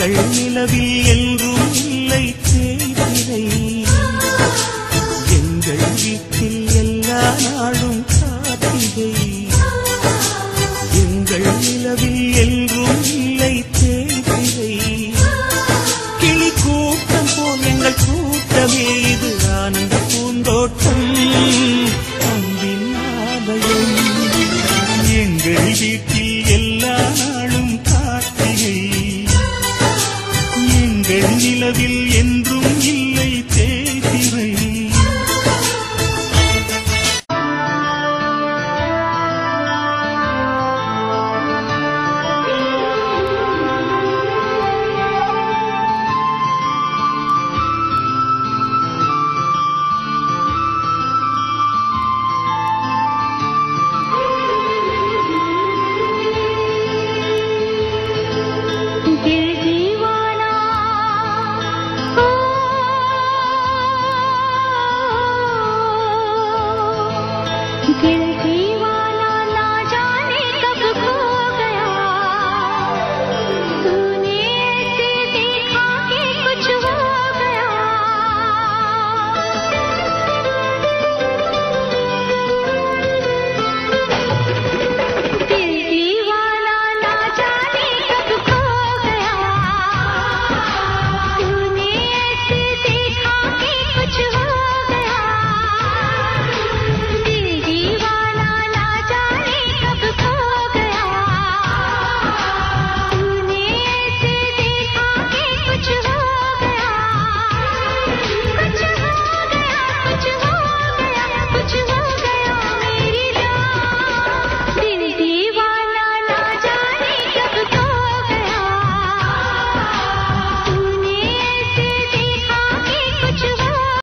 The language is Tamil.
எங்கள் நிலவில் என்றும் இல்லை தேய்பிறை. எங்கள் வீட்டில் எல்லா நாளும் கார்த்திகை. எங்கள் நிலவில் என்றும் இல்லை தேய்பிறை. கிளி கூட்டம் போல் எங்கள் கூட்டமே இது ஆனந்த பூந்தோட்டம் அன்பின் ஆலயம். எங்கள் வீட்டில் எல்லா நாளும் கார்த்திகை. எங்கள் நிலவில்